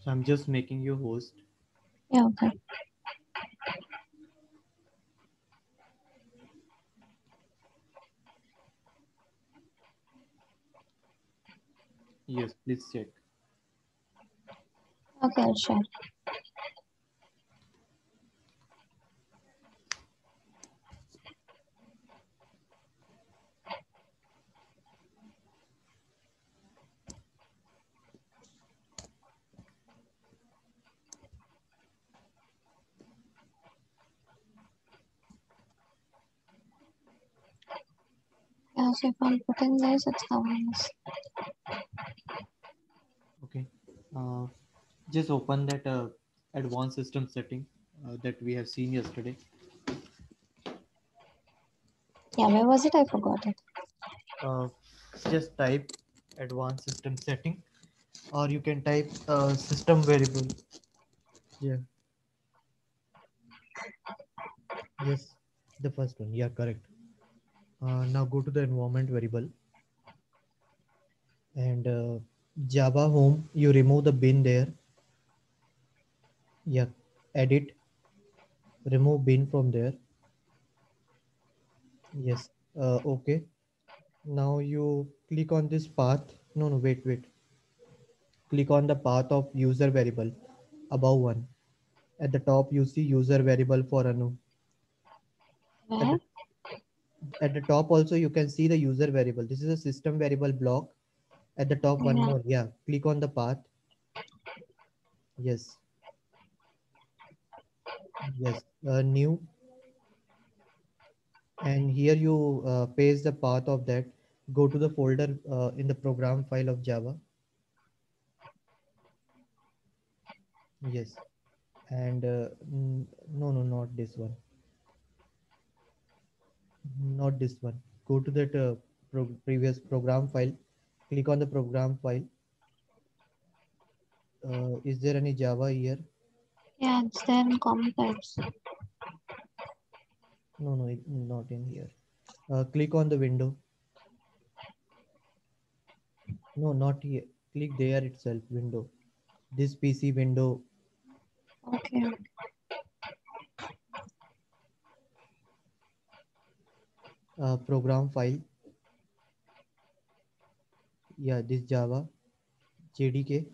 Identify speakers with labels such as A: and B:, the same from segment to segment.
A: So I'm just making you host.
B: Yeah, okay.
A: Yes, please check.
B: Okay, I'll share. Yeah, so if I'm putting this, it's covering this.
A: Okay. Uh, just open that advanced system setting that we have seen yesterday.
B: Yeah, where was it? I forgot it.
A: Uh, just type advanced system setting, or you can type system variable. Yeah. Yes, the first one. Yeah, correct. Now go to the environment variable and Java home. You remove the bin there. Yeah, edit, remove bin from there. Yes. Okay. Now you click on this path. No, no, wait, wait. Click on the path of user variable above one. At the top, you see user variable for Anu. At
B: Where?
A: the, at the top also, you can see the user variable. This is a system variable block. At the top, one
B: Yeah.
A: more. Yeah, click on the path. Yes, yes. New, and here you paste the path of that. Go to the folder in the program file of Java. Yes, and no, no, not this one. Not this one. Go to that previous program file. Click on the program file. Is there any Java here?
B: Yeah, it's there in common types.
A: No, no, not in here. Click on the window. No, not here. Click there itself, window. This PC window,
B: Okay.
A: program file. Yeah, this Java, JDK,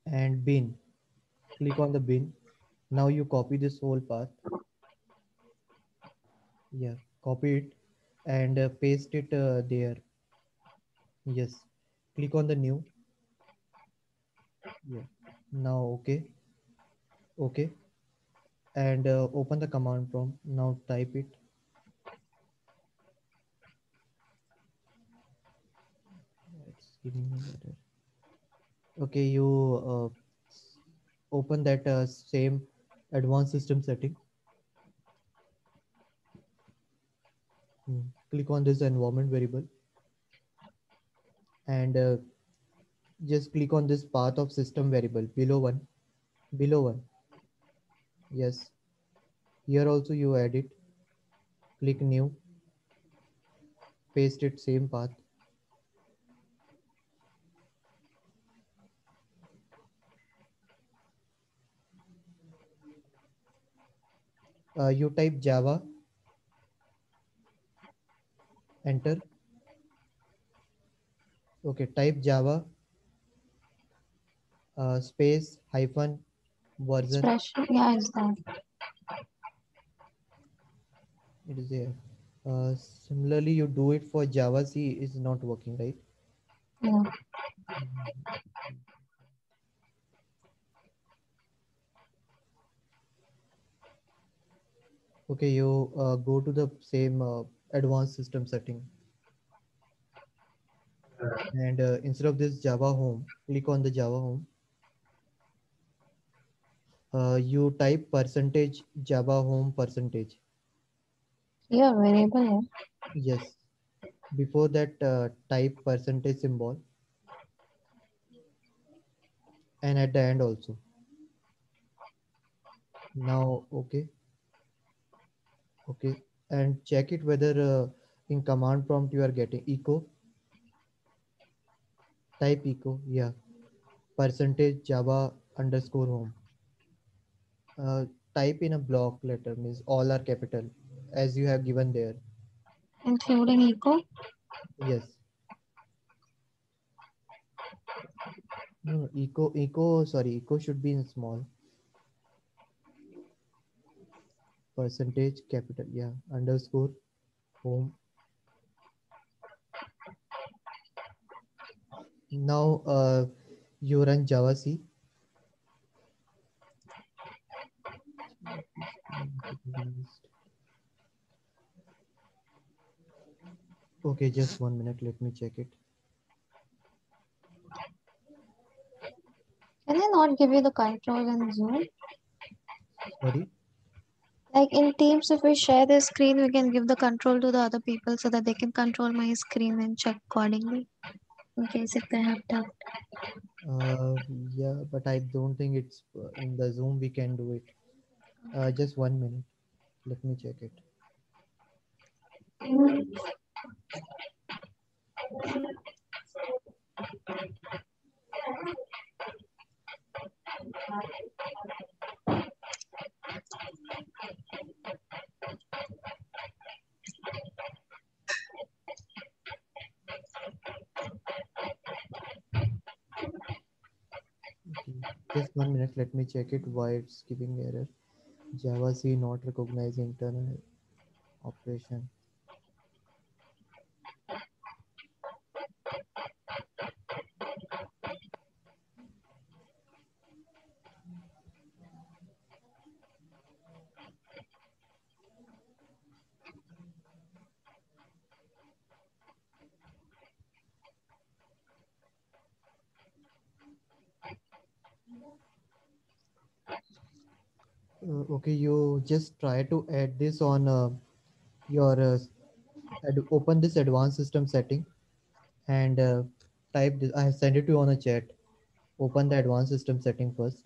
A: and bin. Click on the bin. Now you copy this whole path. Yeah, copy it and paste it there. Yes. Click on the new. Yeah. Now, okay. Okay. And open the command prompt. Now type it. It's giving me error. Okay, you open that same advanced system setting. Click on this environment variable and just click on this path of system variable below one. Below one. Yes. Here also you add it. Click new. Paste it same path. You type Java. Enter. Okay. Type Java space hyphen version.
B: Expression. Yeah, it's there.
A: It is there. Similarly, you do it for Java. C is not working, right?
B: Yeah.
A: Okay, you go to the same advanced system setting, and instead of this Java home, click on the Java home. You type percentage Java home percentage.
B: Yeah, variable here.
A: Yes. Before that, type percentage symbol, and at the end also. Now, okay, okay, and check it whether in command prompt you are getting echo. Type echo, yeah. Percentage Java underscore home. Uh, Type in a block letter means all are capital as you have given there.
B: including echo.
A: Yes. No, no, echo should be in small. Percentage capital, yeah. Underscore home. Now you run Java C. Okay, just 1 minute. Let me check it.
B: Can I not give you the control in Zoom?
A: Sorry.
B: Like in Teams, if we share the screen, we can give the control to the other people so that they can control my screen and check accordingly in case if they have doubt.
A: Uh, yeah, but I don't think it's in the Zoom we can do it. Just 1 minute. Let me check it. Okay. Just 1 minute. Let me check it. Why it's giving error? Java C not recognize internal operation. Okay, you just try to add this on your open this advanced system setting and type this. I have sent it to you on a chat. Open the advanced system setting first.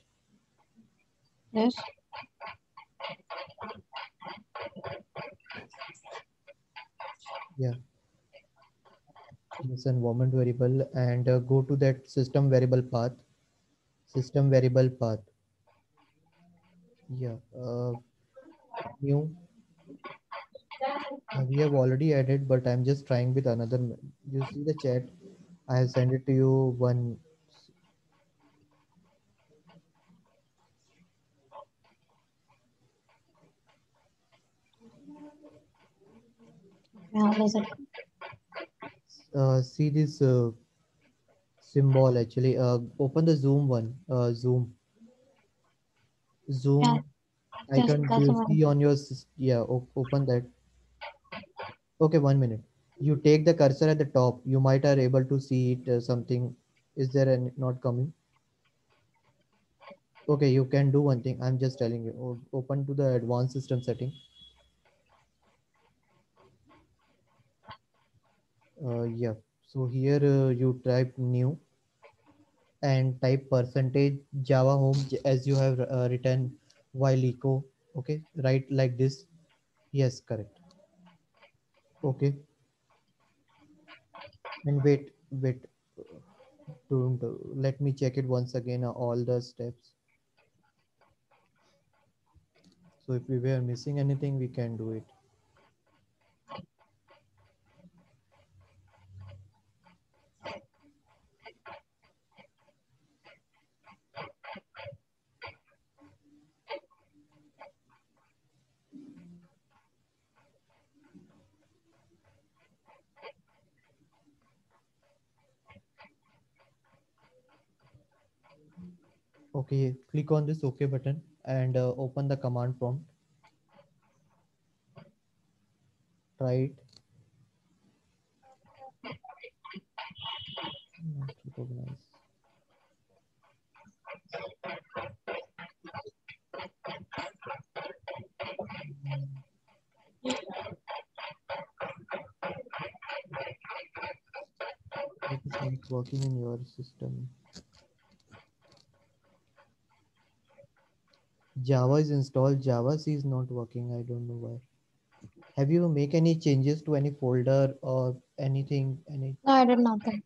B: Yes.
A: Yeah, use environment variable and go to that system variable path. System variable path. Yeah, new. We have already added, but I'm just trying with another. You see the chat. I have sent it to you one.
B: How does it?
A: See this symbol actually. Open the Zoom one.
B: Yeah,
A: Zoom
B: yes,
A: icon. Do
B: that's
A: you
B: about.
A: see on your? Yeah. Open that. Okay, 1 minute. You take the cursor at the top. You might are able to see it. Something. Is there any not coming? Okay, you can do one thing. I'm just telling you. Open to the advanced system setting. Yeah. So here you type new and type percentage Java home as you have written while echo. Okay, right like this. Yes, correct. Okay, and wait. Don't let me check it once again. All the steps. So if we were missing anything, we can do it. Okay, click on this OK button and open the command prompt. Try it. Not recognize. Mm, It is not working in your system. Java is installed. Java C is not working. I don't know why. Have you make any changes to any folder or anything? Any?
B: No, I did nothing.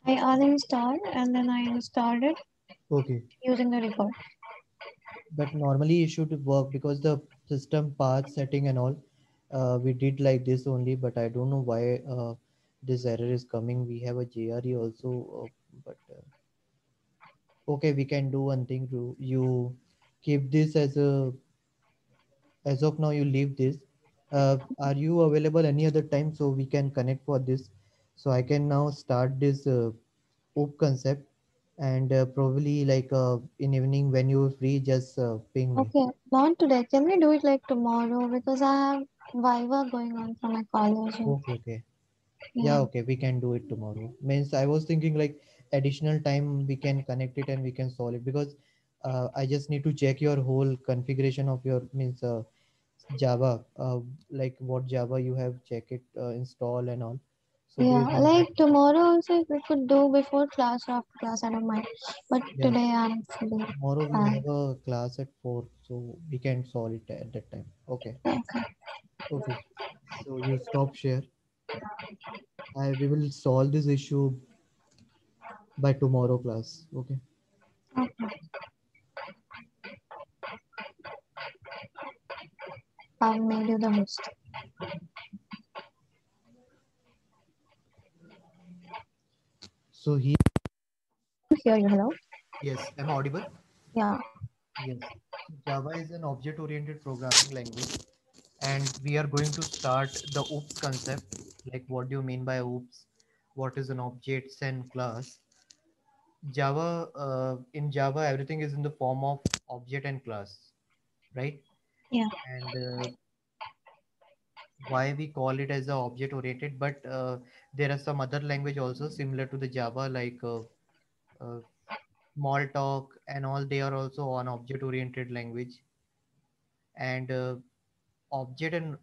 B: I uninstalled and then I installed it
A: Okay,
B: using the record.
A: but normally it should work because the system path setting and all, we did like this only, but I don't know why this error is coming. We have a JRE also, but okay, we can do one thing. You keep this as of now. You leave this. Are you available any other time so we can connect for this? So I can now start this OOP concept, and probably like in evening when you're free, just ping me.
B: Okay, not today. Can we do it like tomorrow? Because I have Viva going on from my college. And,
A: Okay, okay. Yeah,
B: yeah,
A: okay, we can do it tomorrow. Means I was thinking like additional time we can connect it and we can solve it because I just need to check your whole configuration of your means Java, like what Java you have, check it, install and all. So
B: yeah.
A: based on that,
B: Like tomorrow also, if we could do before class or after class, I don't mind. But
A: yeah,
B: today I'm fully
A: tomorrow we
B: fine.
A: have a class at 4, so we can solve it at that time. Okay,
B: Okay,
A: okay. So you stop share. We will solve this issue by tomorrow class. Okay.
B: okay. I've made you the host.
A: So he,
B: Hear you. Hello.
A: yes, am I audible?
B: Yeah.
A: Yes. So Java is an object-oriented programming language, and we are going to start the OOPS concept. Like, what do you mean by OOPS? What is an objects and class? Java, in Java, everything is in the form of object and class, right?
B: Yeah.
A: And why we call it as a object-oriented, but there are some other language also similar to the Java, like uh, Smalltalk and all. They are also an object-oriented language, and object and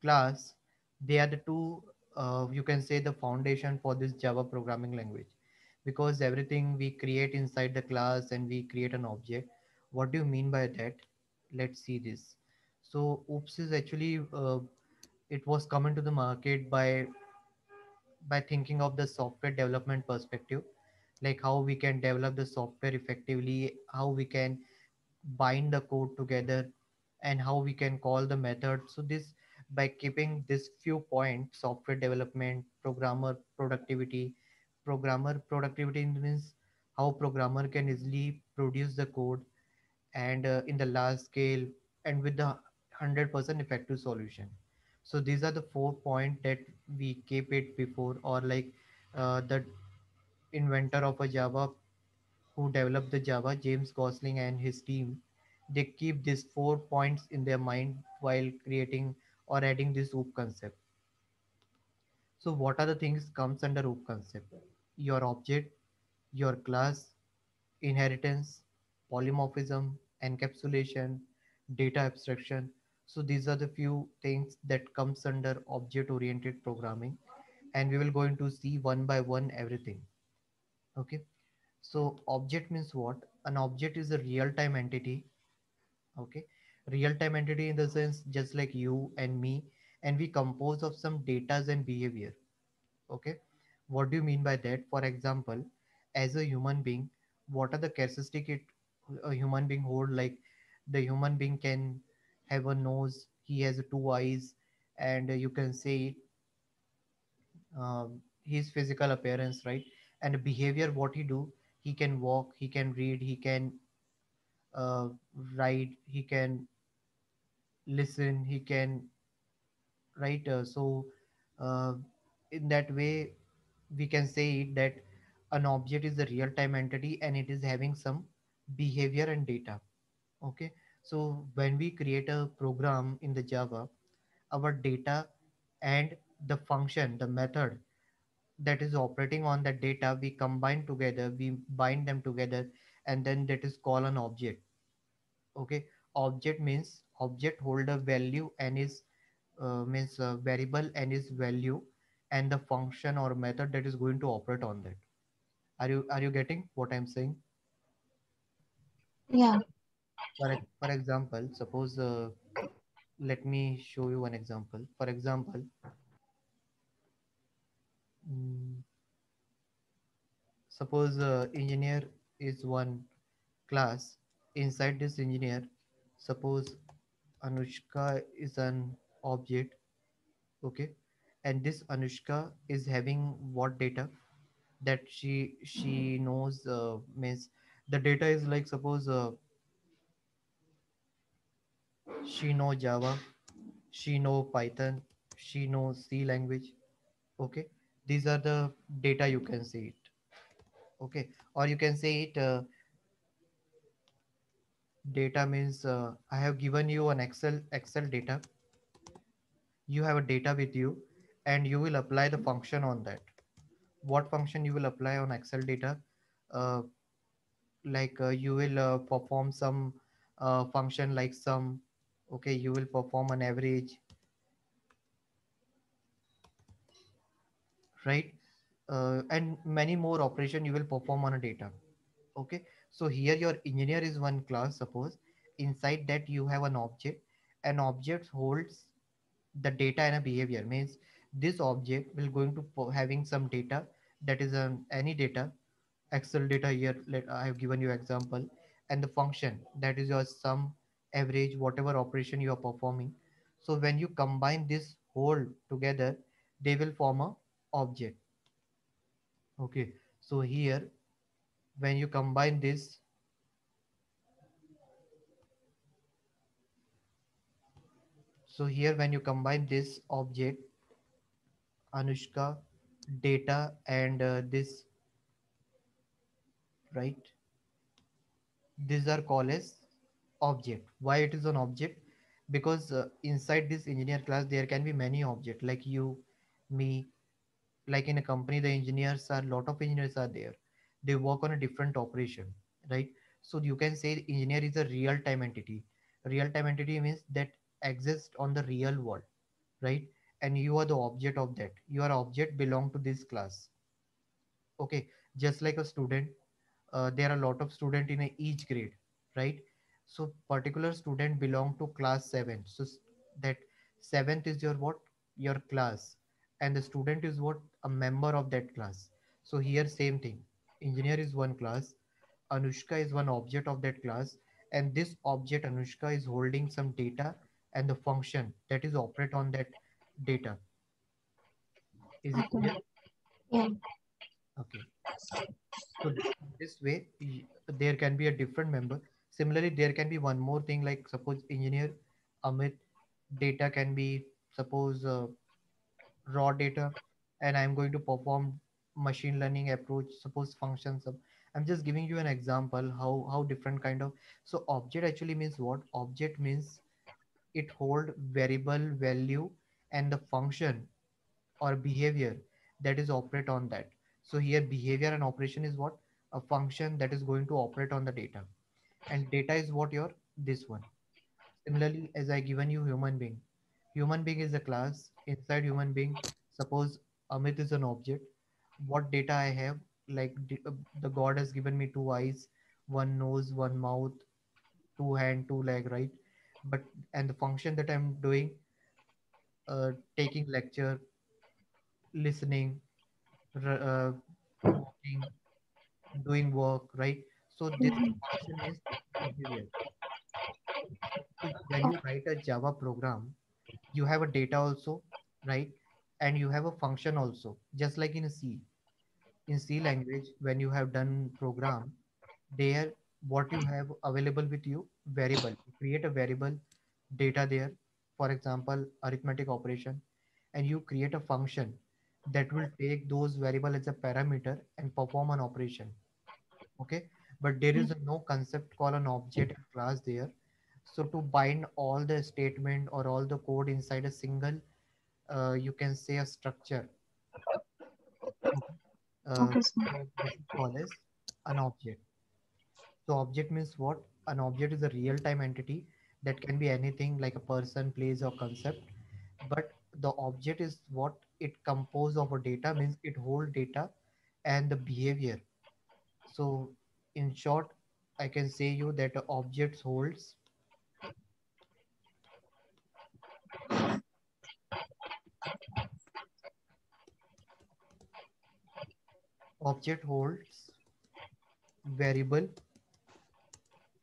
A: class, they are the two, you can say, the foundation for this Java programming language, because everything we create inside the class and we create an object. What do you mean by that? Let's see this. So oops is actually it was coming to the market by thinking of the software development perspective, like how we can develop the software effectively, how we can bind the code together, and how we can call the method. So this, by keeping this few points: software development, programmer productivity means how programmer can easily produce the code, and in the large scale, and with the 100% effective solution. So these are the 4 points that we keep it before, or like the inventor of a Java who developed the Java, James Gosling and his team, they keep these 4 points in their mind while creating or adding this OOP concept. So what are the things comes under OOP concept? Your object, your class, inheritance, polymorphism, encapsulation, data abstraction. So these are the few things that comes under object oriented programming, and we will going to see one by one everything. Okay. So object means what? An object is a real-time entity. Okay. Real-time entity in the sense just like you and me, and we compose of some datas and behavior. Okay. What do you mean by that? For example, as a human being, what are the characteristic a human being hold? Like the human being can have a nose, he has two eyes, and you can say his physical appearance, right? And behavior, what he do, he can walk, he can read, he can uh, write, he can listen, he can write. Uh, in that way, we can say it that an object is a real-time entity and it is having some behavior and data. Okay, so when we create a program in the Java, our data and the function, the method that is operating on that data, we combine together, we bind them together, and then that is called an object. Okay, object means object hold a value and is means variable and is value, and the function or method that is going to operate on that. Are you getting what I'm saying?
B: Yeah.
A: For example, suppose let me show you one example. For example, mm, suppose engineer is one class. Inside this engineer, suppose Anushka is an object, okay, and this Anushka is having what data that she knows, means the data is like, suppose she know Java, she know Python, she knows C language, okay. These are the data, you can see it, okay. Or you can say it, data means, I have given you an excel data. You have a data with you, and you will apply the function on that. What function you will apply on excel data? uh, like you will perform some function like sum, okay. You will perform an average, right? And many more operation you will perform on a data, okay. So here your engineer is one class, suppose. Inside that you have an object. An object holds the data and a behavior, means this object will going to having some data, that is any data, excel data. Here I have given you example, and the function, that is your sum, average, whatever operation you are performing. So when you combine this whole together, they will form a object, okay. So here when you combine this, so here when you combine this object, Anushka, data, and this, right, these are called as object. Why it is an object? Because inside this engineer class there can be many objects, like you, me. Like in a company, the engineers are, lot of engineers are there. They work on a different operation, right? So you can say engineer is a real time entity. Real time entity means that exists on the real world, right? And you are the object of that. Your object belong to this class, okay. Just like a student, there are a lot of student in each grade, right? So particular student belong to class 7. So that seventh is your what, your class, and the student is what, a member of that class. So here same thing, engineer is one class, Anushka is one object of that class, and this object Anushka is holding some data and the function that is operate on that data. Is it clear?
B: Okay. Yeah.
A: Okay. So this way, there can be a different member. Similarly, there can be one more thing, like suppose engineer Amit, data can be, suppose raw data, and I'm going to perform machine learning approach, suppose functions. I'm just giving you an example how different kind of. So object actually means what? Object means it hold variable value and the function or behavior that is operate on that. So here behavior and operation is what, a function that is going to operate on the data, and data is what, your this one. Similarly, as I given you human being, human being is a class. Inside human being, suppose Amit is an object. What data I have, like the god has given me two eyes, one nose, one mouth, two hand, two leg, right? But and the function that I'm doing, taking lecture, listening, walking, doing work, right? So this
B: Mhm.
A: function is behavior. So when you write a Java program, you have a data also, right? And you have a function also, just like in a C. In C language, when you have done program, there what you have available with you, variable. You create a variable data there, for example, arithmetic operation, and you create a function that will take those variable as a parameter and perform an operation, okay. But there is no concept called an object class there. So to bind all the statement or all the code inside a single, you can say a structure, okay.
B: Okay, sir.
A: So this is called as an object. So object means what? An object is a real time entity that can be anything like a person, place, or concept. But the object is what, it composed of a data, means it hold data and the behavior. So in short, I can say you that objects holds, object holds. variable,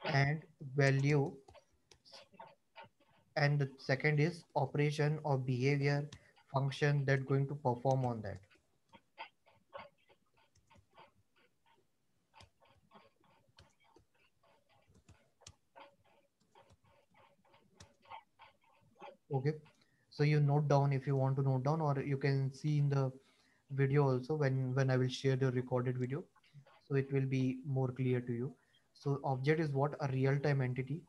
A: and value, and the second is operation or behavior function that going to perform on that. Okay, so you note down if you want to note down, or you can see in the video also when I will share the recorded video, so it will be more clear to you. So object is what? A real time entity.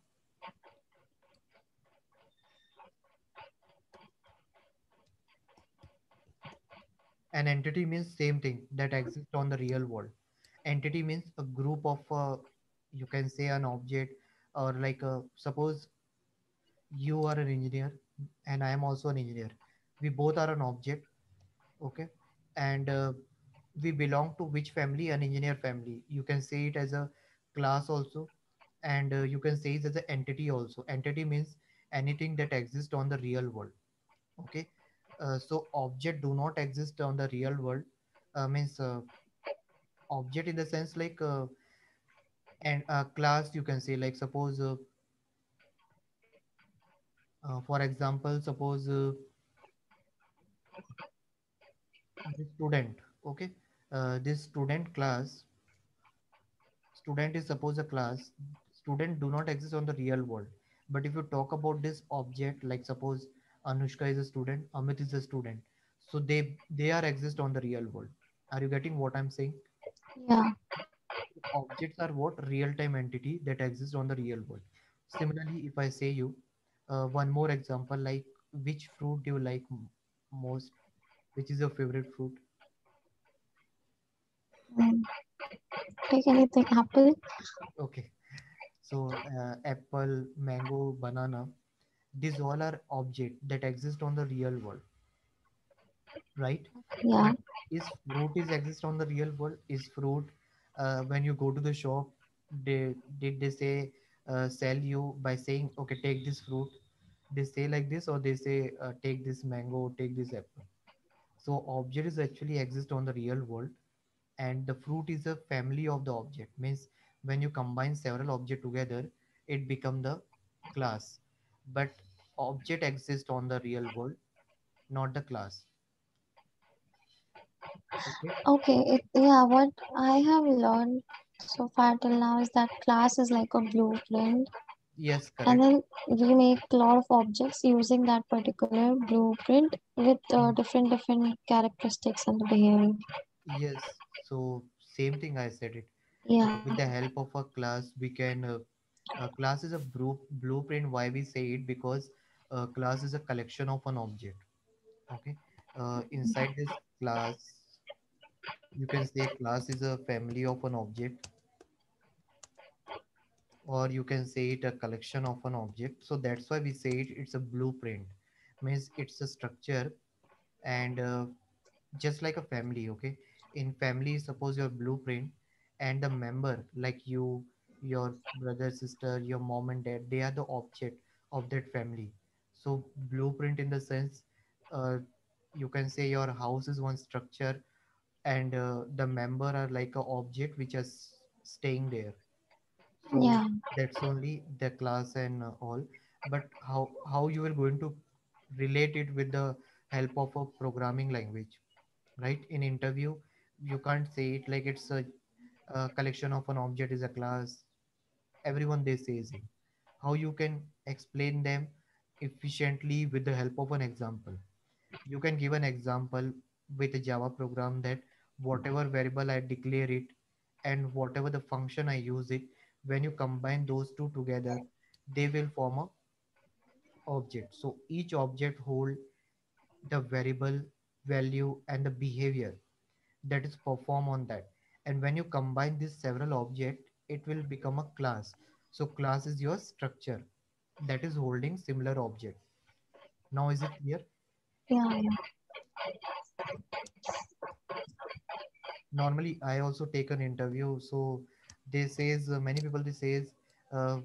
A: An entity means same thing that exists on the real world. Entity means a group of you can say an object, or like suppose you are an engineer and I am also an engineer. We both are an object, okay? And we belong to which family? An engineer family. You can say it as a class also, and you can say it as an entity also. Entity means anything that exists on the real world, okay? So object do not exist on the real world, means object in the sense like and class, you can say, like suppose for example, suppose the student, okay? This student class, student is suppose a class. Student do not exist on the real world, but if you talk about this object, like suppose Anushka is a student, Amit is a student, so they are exist on the real world. Are you getting what I'm saying?
B: Yeah.
A: Objects are what? Real time entity that exist on the real world. Similarly, if I say you one more example, like which fruit do you like most? Which is your favorite fruit?
B: Mm. Take anything. Apple.
A: Okay, so apple, mango, banana, these all are objects that exist on the real world, right?
B: Yeah.
A: But is fruit is exist on the real world? Is fruit when you go to the shop, they did they say sell you by saying okay, take this fruit? They say like this, or they say take this mango, take this apple. So object is actually exist on the real world, and the fruit is a family of the object. Means when you combine several objects together, it become the class. But object exists on the real world, not the class. Okay.
B: Okay. Yeah. What I have learned so far till now is that class is like a blueprint,
A: Yes,
B: and
A: correct.
B: then we make a lot of objects using that particular blueprint with
A: Mm.
B: different characteristics and behavior.
A: Yes. So same thing I said it.
B: Yeah.
A: With the help of a class, we can. Class is a blueprint. Why we say it? Because class is a collection of an object. Okay. Inside this class, you can say class is a family of an object, or you can say it a collection of an object. So that's why we say it's a blueprint. Means it's a structure, and just like a family, okay? In family, suppose your blueprint, and the member like you, your brother, sister, your mom and dad, they are the object of that family. So blueprint in the sense, uh, you can say your house is one structure, and the member are like a object which is staying there. So
B: Yeah.
A: that's only the class and all. But how you are going to relate it with the help of a programming language, right? In interview, you can't say it like it's a collection of an object is a class. Everyone they says it. How you can explain them efficiently with the help of an example? You can give an example with a Java program that whatever variable I declare it and whatever the function I use it, when you combine those two together, they will form a object. So each object hold the variable, value, and the behavior that is perform on that. And when you combine these several object, it will become a class. So class is your structure that is holding similar object. Now is it clear?
B: Yeah. Yeah.
A: Normally I also take an interview, so they says many people they says uh,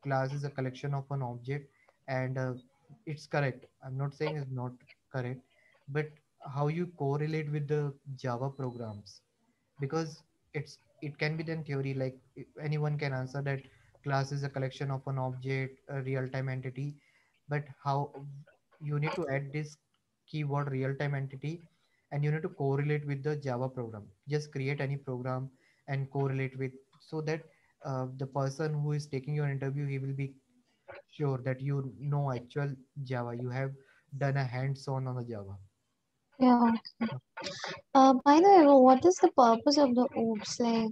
A: class is a collection of an object, and it's correct. I'm not saying it's not correct, but how you correlate with the Java programs? Because it's it can be then theory, like anyone can answer that class is a collection of an object, a real time entity. But how you need to add this keyword real time entity, and you need to correlate with the Java program. Just create any program and correlate with, so that the person who is taking your interview, he will be sure that you know actual Java, you have done a hands-on on the Java.
B: Yeah. By the way, what is the purpose of the OOPS? Like,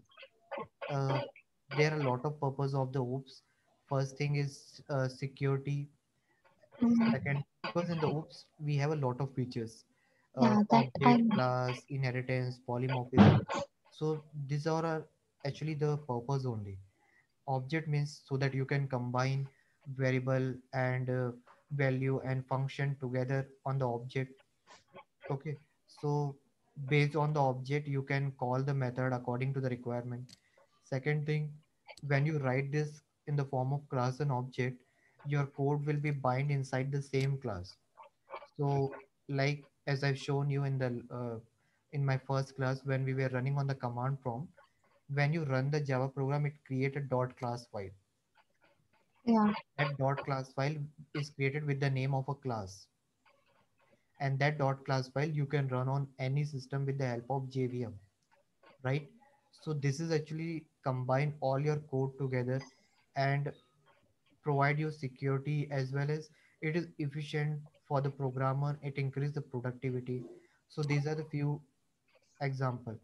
A: uh, there are a lot of purpose of the OOPS. First thing is security.
B: mm,
A: Second, because in the OOPS we have a lot of features,
B: yeah, that I
A: object,
B: know.
A: class, inheritance, polymorphism. So these are actually the purpose only. Object means so that you can combine variable and value and function together on the object. Okay, so based on the object, you can call the method according to the requirement. Second thing, when you write this in the form of class and object, your code will be bind inside the same class. So, like as I've shown you in my first class when we were running on the command prompt, when you run the Java program, it created a dot class file.
B: Yeah,
A: That dot class file is created with the name of a class, and that dot class file you can run on any system with the help of JVM, right? So this is actually combine all your code together and provide you security, as well as it is efficient for the programmer, it increase the productivity. So these are the few example.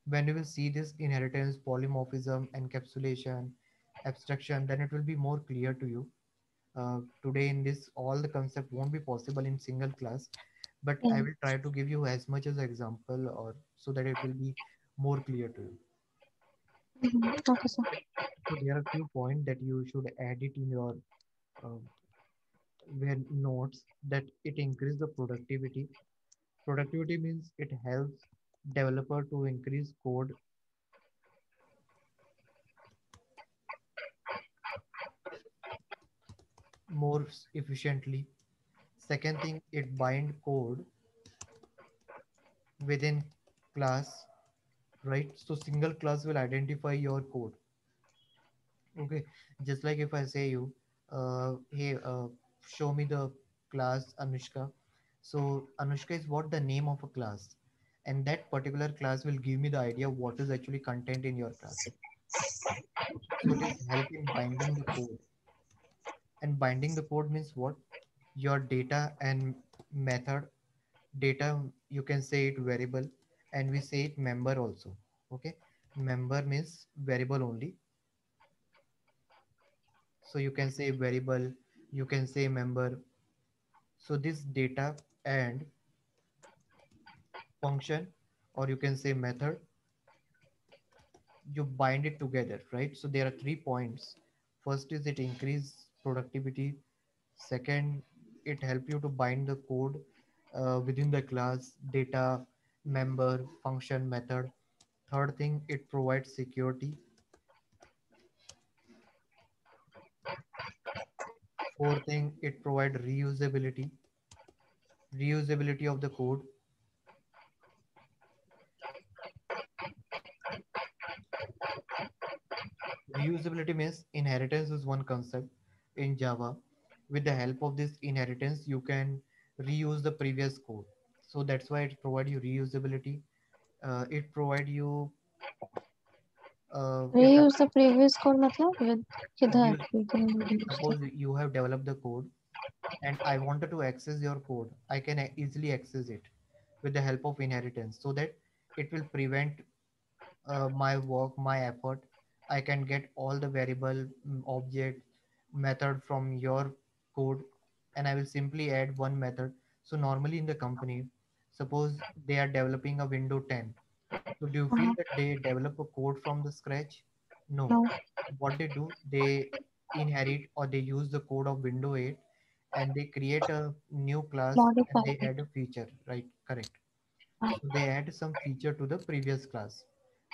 A: When you will see this inheritance, polymorphism, encapsulation, abstraction, then it will be more clear to you. Today in this, all the concept won't be possible in single class, but I
B: yeah.
A: will try to give you as much as example, or so that it will be more clear to you.
B: Okay, sir.
A: So there are few points that you should add it in your uh, where notes, that it increase the productivity. Productivity means it helps developer to increase code more efficiently. Second thing, it bind code within class, right? So single class will identify your code. Okay, just like if I say you, hey, show me the class Anushka. So Anushka is what the name of a class, and that particular class will give me the idea what is actually content in your class. So it is help in binding the code, and binding the code means what? Your data and method. Data, you can say it variable, and we say it member also. Okay, member means variable only, so you can say variable, you can say member. So this data and function, or you can say method, you bind it together, right? So there are 3 points. First is it increase productivity. Second, it help you to bind the code within the class, data, member, function, method. Third thing, it provides security. Fourth thing, it provides reusability of the code. Reusability means inheritance is one concept in Java. With the help of this inheritance, you can reuse the previous code. So that's why it provide you reusability. It provide you if the
B: Reuse the previous code मतलब with किधर
A: use,
B: we can reuse
A: suppose you have developed the code and I wanted to access your code, I can easily access it with the help of inheritance, so that it will prevent my work, my effort. I can get all the variable, object, method from your code, and I will simply add one method. So normally in the company, suppose they are developing a Windows 10. So do you feel
B: Uh-huh.
A: that they develop a code from the scratch? No.
B: No,
A: What they do, they inherit or they use the code of Windows 8, and they create a new class and
B: modify
A: they
B: it.
A: add a feature, right? Correct.
B: Uh,
A: So they add some feature to the previous class.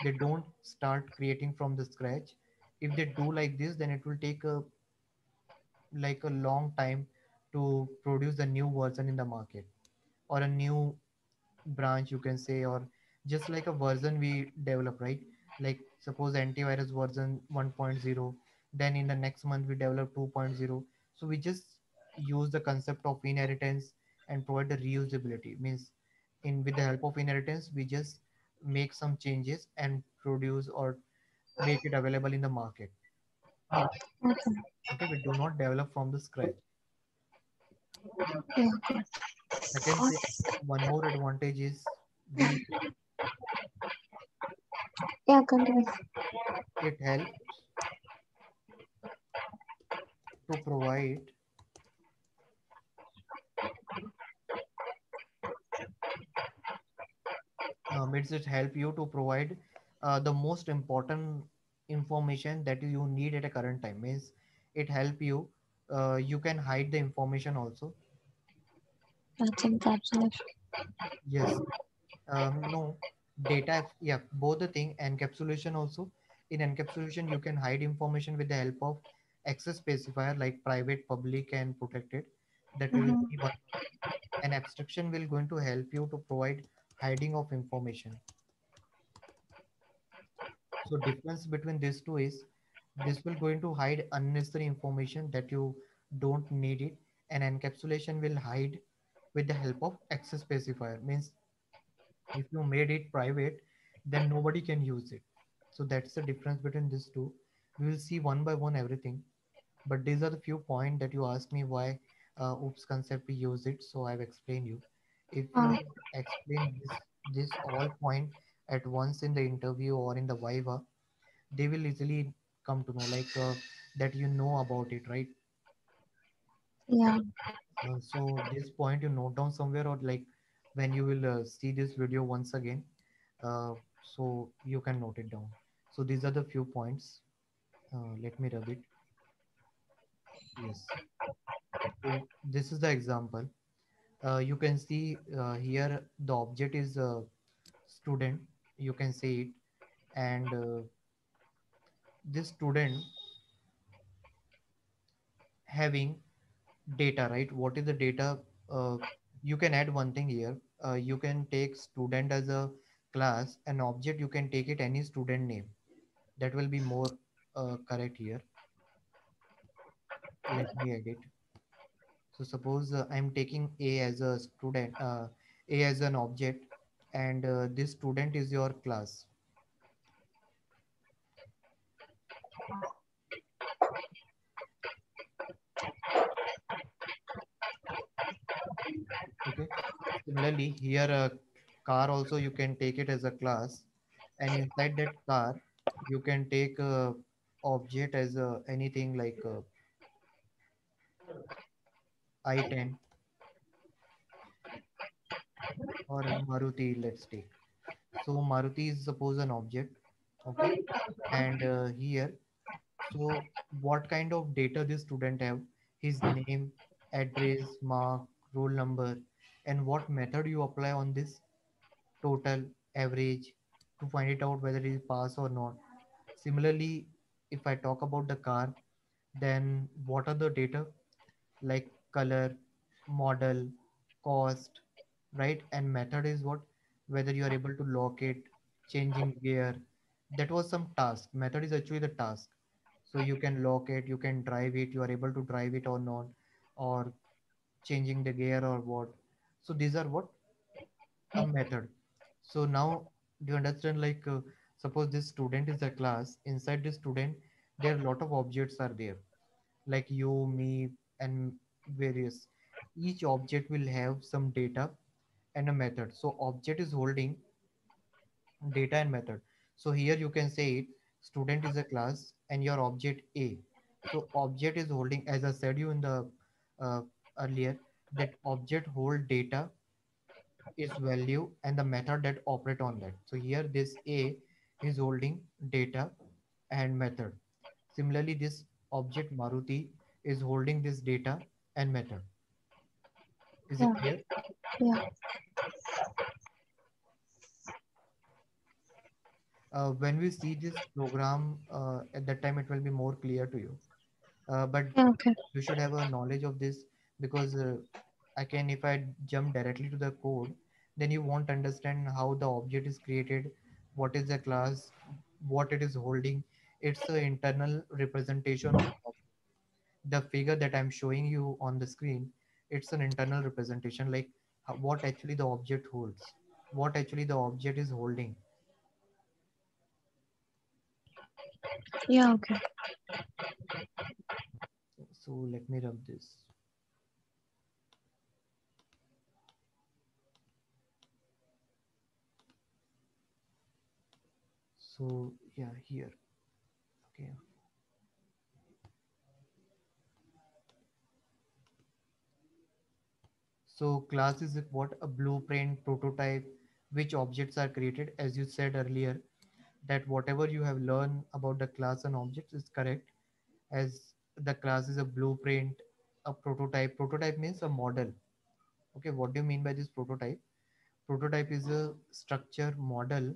A: They don't start creating from the scratch. If they do like this, then it will take a like a long time to produce a new version in the market, or a new branch, you can say, or just like a version we develop, right? Like Suppose antivirus version 1.0, then in the next month we develop 2.0. So we just use the concept of inheritance and provide the reusability. Means in with the help of inheritance, we just make some changes and produce or make it available in the market.
B: Okay.
A: Okay, we do not develop from the scratch.
B: Yeah, okay.
A: I can say one more advantage is we
B: Yeah, continue.
A: it helps to provide means it help you to provide the most important information that you need at a current time. Means it help you, you can hide the information also.
B: That's encapsulation.
A: Yes. No, yeah, both the thing. Encapsulation also. In encapsulation, you can hide information with the help of access specifier like private, public, and protected. That will
B: Mm-hmm.
A: be one. An abstraction will going to help you to provide hiding of information. So difference between these two is this will going to hide unnecessary information that you don't need it, and encapsulation will hide with the help of access specifier. Means if you made it private, then nobody can use it. So that's the difference between these two. We will see one by one everything, but these are the few points that you asked me why oops concept we use it. So I've explained you. If you
B: Uh,
A: explain this all point at once in the interview or in the viva, they will easily come to know like that you know about it, right?
B: yeah,
A: So this point you note down somewhere, or like when you will see this video once again, so you can note it down. So these are the few points. Let me rub it. Yes. So this is the example. You can see here the object is student. You can see it, and this student having data, right? What is the data? You can add one thing here. You can take student as a class, an object. You can take it any student name. That will be more correct here. Let me edit. So suppose I'm taking A as a student, A as an object, and this student is your class. Okay. Similarly, here a car also you can take it as a class, and inside that car you can take a object as a, anything like I10 or Maruti. Let's take. So Maruti is suppose an object, okay, and here, so what kind of data this student have? His name, address, mark, roll number, and what method you apply on this total average to find it out whether he pass or not. Similarly, if I talk about the car, then what are the data like color, model, cost, right? And method is what? Whether you are able to lock it, changing gear. That was some task. Method is actually the task. So you can lock it, you can drive it, you are able to drive it or not, or changing the gear or what. So these are what? A method. So now do you understand like suppose this student is a class, inside this student there are a lot of objects are there like you, me, and various. Each object will have some data and a method. So object is holding data and method. So here you can say it, student is a class and your object A. So object is holding, as I said you in the uh, earlier, that object hold data, is value, and the method that operate on that. So here this A is holding data and method. Similarly, this object Maruti is holding this data and method. Is
B: yeah,
A: it clear?
B: yeah,
A: When we see this program at that time, it will be more clear to you. But
B: yeah, okay.
A: you should have a knowledge of this because I can, if I jump directly to the code, then you won't understand how the object is created, what is the class, what it is holding. It's an internal representation of the figure that I'm showing you on the screen. It's an internal representation, like what actually the object holds, what actually the object is holding.
B: Yeah, okay.
A: So let me rub this. So yeah, here. Okay. So class is what a blueprint prototype which objects are created. As you said earlier, that whatever you have learned about the class and objects is correct, as the class is a blueprint, a prototype. Prototype means a model. Okay, what do you mean by this prototype? Prototype is a structure model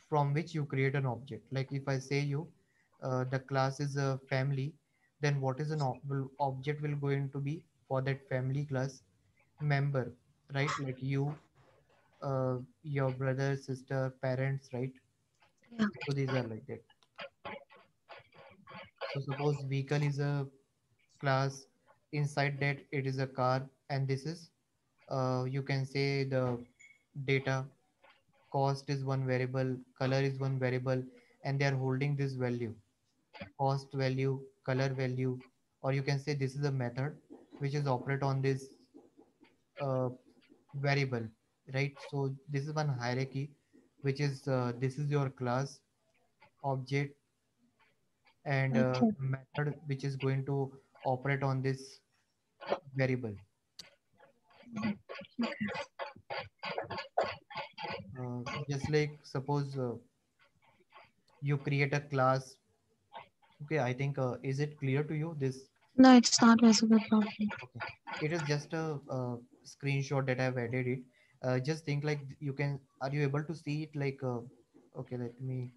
A: from which you create an object. Like if I say you, the class is a family, then what is an object will going to be for that family class member, right? Like you, your brother, sister, parents, right?
B: Yeah.
A: So these are like that. So suppose vehicle is a class, inside that it is a car, and this is you can say the data. Cost is one variable, color is one variable, and they are holding this value, cost value, color value, or you can say this is a method which is operate on this uh, variable, right? So this is one hierarchy, which is this is your class object and
B: Okay.
A: method which is going to operate on this variable. Just like suppose you create a class. Okay, I think is it clear to you this?
B: No, it's not visible properly.
A: Okay, it is just a screenshot that I've added it. Just think like you can. Are you able to see it? Like, okay, let me.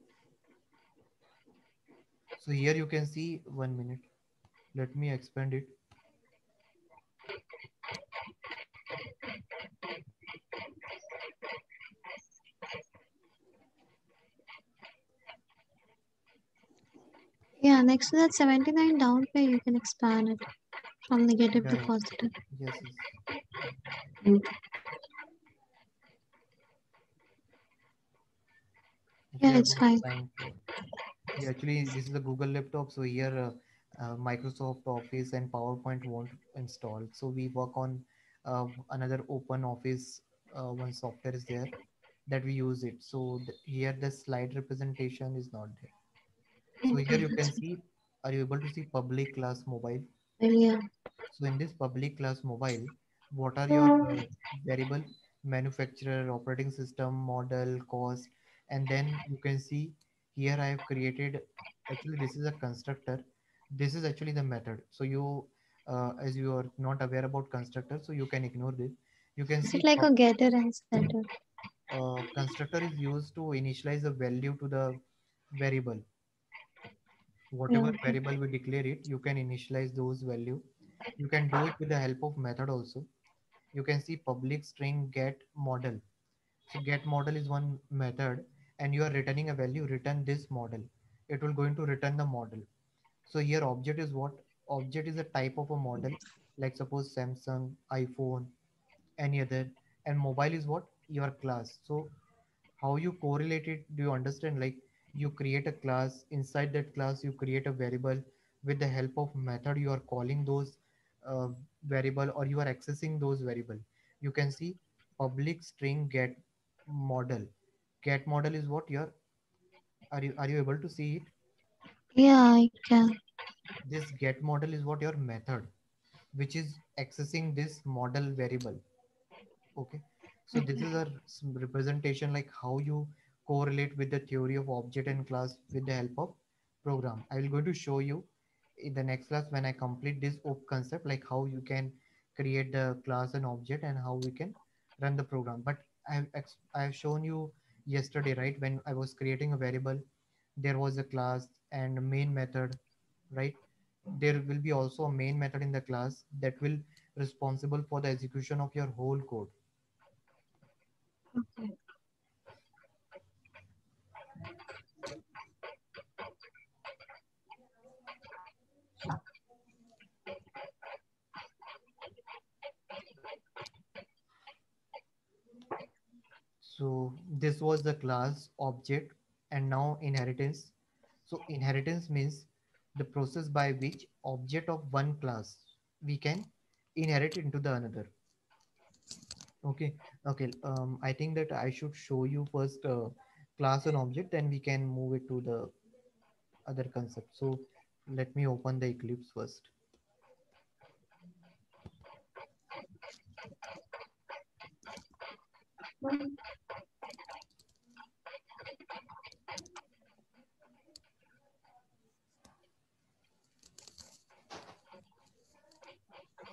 A: So here you can see 1 minute. Let me expand it.
B: Yeah, next to that 79 down pay, you can expand it from negative
A: Yeah,
B: to
A: yeah.
B: positive.
A: Yes, yes.
B: Yeah,
A: Actually, I
B: it's
A: was
B: fine.
A: trying to. Yeah, actually, this is a Google laptop, so here Microsoft Office and PowerPoint won't install. So we work on another open Office. One software is there that we use it. So here the slide representation is not there. So here
B: Okay,
A: you
B: that's
A: can see, are you able to see public class mobile?
B: fine. Yeah.
A: So in this public class mobile, what are your
B: Mm.
A: variable? Manufacturer, operating system, model, cost, and then you can see here I have created, actually this is a constructor. This is actually the method. So you, as you are not aware about constructor, so you can ignore this. You can
B: Is it
A: see
B: like a getter and setter?
A: constructor is used to initialize a value to the variable.
B: Yeah,
A: Whatever
B: okay.
A: variable we declare it, you can initialize those value. You can do it with the help of method also. You can see public string get model. So get model is one method, and you are returning a value, return this model. It will going to return the model. So here object is what? Object is a type of a model, like suppose Samsung, iPhone, any other. And mobile is what? Your class. So how you correlate it, do you understand? Like you create a class, inside that class you create a variable. With the help of method you are calling those uh, variable, or you are accessing those variable. You can see public string get model. Get model is what your, are you able to see it?
B: Yeah, I can.
A: This get model is what your method, which is accessing this model variable. Okay, so this is a representation like how you correlate with the theory of object and class with the help of program. I will going to show you in the next class when I complete this op concept, like how you can create the class and object and how we can run the program. But I have shown you yesterday, right? When I was creating a variable, there was a class and a main method, right? There will be also a main method in the class that will responsible for the execution of your whole code. So this was the class object and now inheritance. So inheritance means the process by which object of one class we can inherit into the another. Okay, okay. I think that I should show you first class and object, and we can move it to the other concept. So let me open the Eclipse first.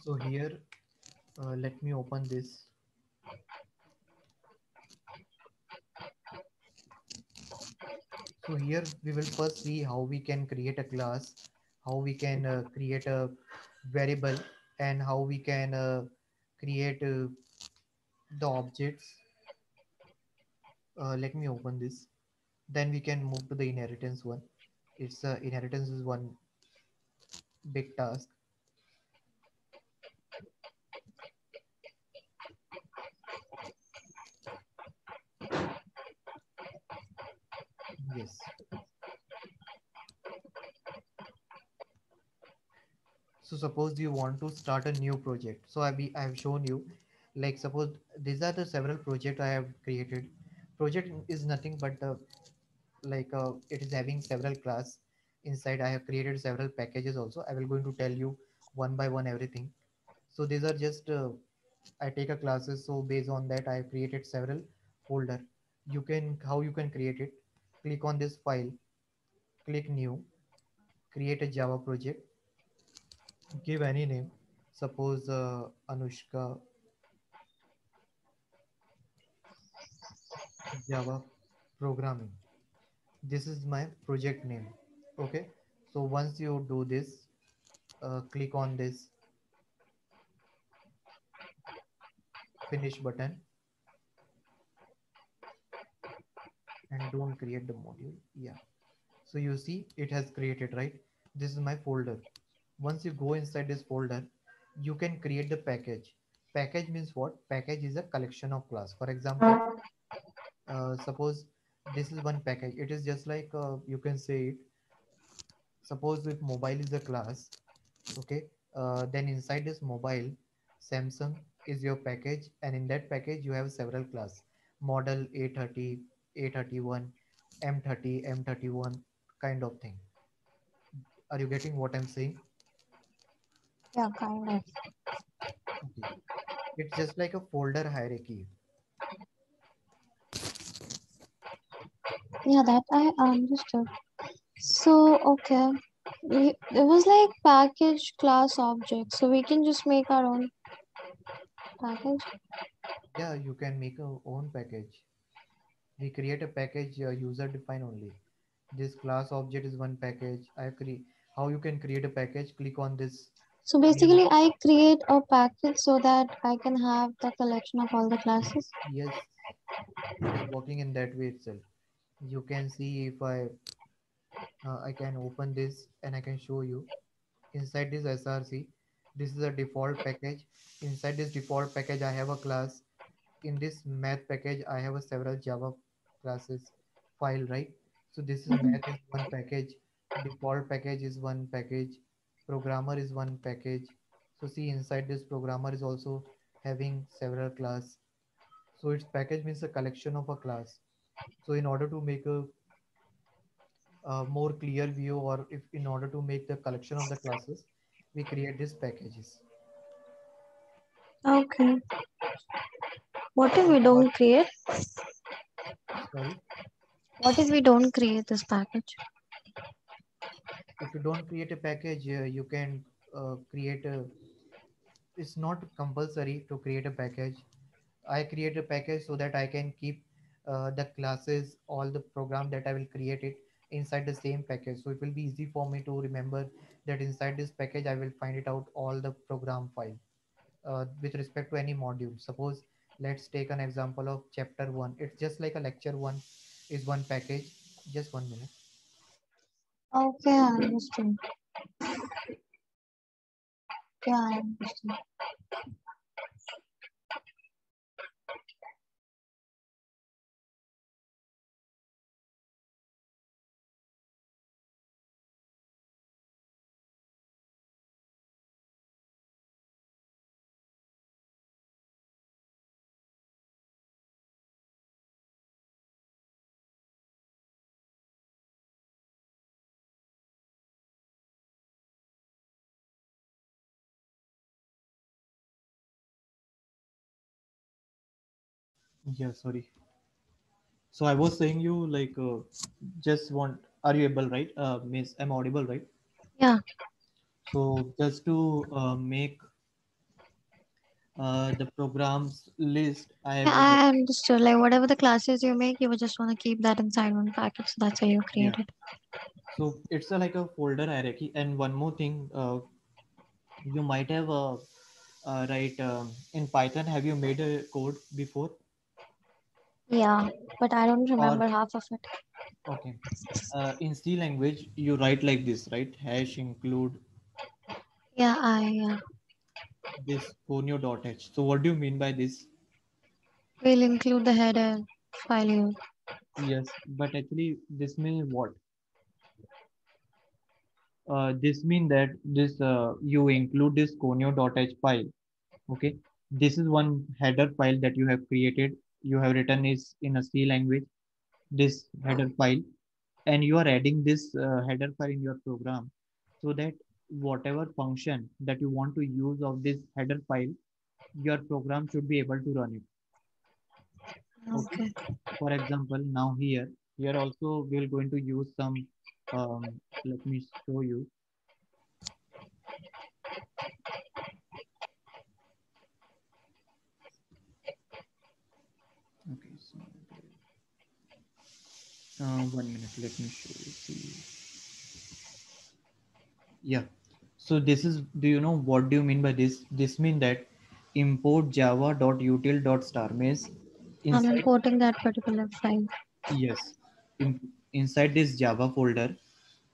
A: So here, let me open this. So here we will first see how we can create a class, how we can create a variable, and how we can create the objects. Let me open this. Then we can move to the inheritance one. It's inheritance is one big task. Yes. So suppose you want to start a new project. So I have shown you, like suppose these are the several project I have created. Project is nothing but it is having several class inside. I have created several packages also. I will going to tell you one by one everything. So these are just I take a classes. So based on that I have created several folder. You can how you can create it. Click on this file, click new, create a Java project, give any name, suppose Anushka Java programming. This is my project name. Okay, so once you do this, click on this finish button and don't create the module. Yeah, so you see it has created, right? This is my folder. Once you go inside this folder, you can create the package. Package means what? Package is a collection of class. For example, suppose this is one package. It is just like you can say it. Suppose if mobile is a class, okay, then inside this mobile, Samsung is your package, and in that package you have several class: model A30, A31, M30, M31, kind of thing. Are you getting what I'm saying?
B: Yeah, kind of.
A: Okay, it's just like a folder hierarchy.
B: Yeah, that I understood. So, okay. It was like package class object. So we can just make our own package.
A: Yeah, you can make a own package. We create a package user define only. This class object is one package. I create how you can create a package. Click on this
B: So
A: new.
B: basically, I create a package so that I can have the collection of all the classes.
A: Yes, it is working in that way itself. You can see if I can open this and I can show you inside this src. This is a default package. Inside this default package I have a class. In this math package I have a several Java classes file, right? So this is
B: Mhm.
A: math is one package, default package is one package, programmer is one package. So see inside this programmer is also having several class. So its package means a collection of a class. So in order to make a more clear view, or if in order to make the collection of the classes, we create these packages.
B: Okay. What if
A: So
B: we
A: what?
B: don't create?
A: Sorry.
B: What if we don't create this package?
A: If you don't create a package, you can create a. It's not compulsory to create a package. I create a package so that I can keep the classes, all the program that I will create it inside the same package. So it will be easy for me to remember that inside this package I will find it out all the program file with respect to any module. Suppose let's take an example of chapter one. It's just like a lecture one is one package. Just 1 minute.
B: Okay, I understand. Yeah, I understand.
A: Yeah, sorry. So I was saying you like just want. Are you able, right? Miss, I'm audible, right?
B: Yeah,
A: So just to make the programs list, I
B: yeah,
A: have
B: I understood. Like whatever the classes you make, you would just want to keep that inside one packet. So that's why you
A: yeah.
B: created.
A: So it's a, like a folder hierarchy. And one more thing, you might have right in Python. Have you made a code before?
B: Yeah, but I don't
A: Or
B: remember half of it.
A: okay, in C language you write like this, right? Hash include
B: Yeah, I
A: this conio dot h. So what do you mean by this?
B: will include the header file you.
A: Yes, but actually this means what? This mean that this you include this conio.h file. Okay, this is one header file that you have created. You have written is in a C language. This header file, and you are adding this header file in your program, so that whatever function that you want to use of this header file, your program should be able to run it. Okay.
B: Okay.
A: For example, now here also we're going to use some. Let me show you. Okay, so 1 minute. Let me show you. See. Yeah. So this is. Do you know what do you mean by this? This mean that import java.util.star means
B: I'm
A: inside.
B: importing that particular file.
A: Yes. Inside this Java folder,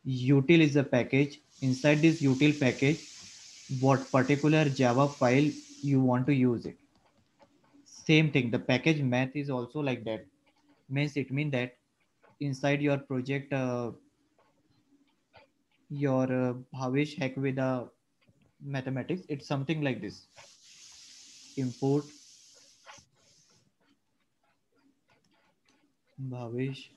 A: util is a package. Inside this util package, what particular Java file you want to use it. Same thing. The package math is also like that. Means it means that inside your project, your Bhavesh hack with mathematics, it's something like this. Import Bhavesh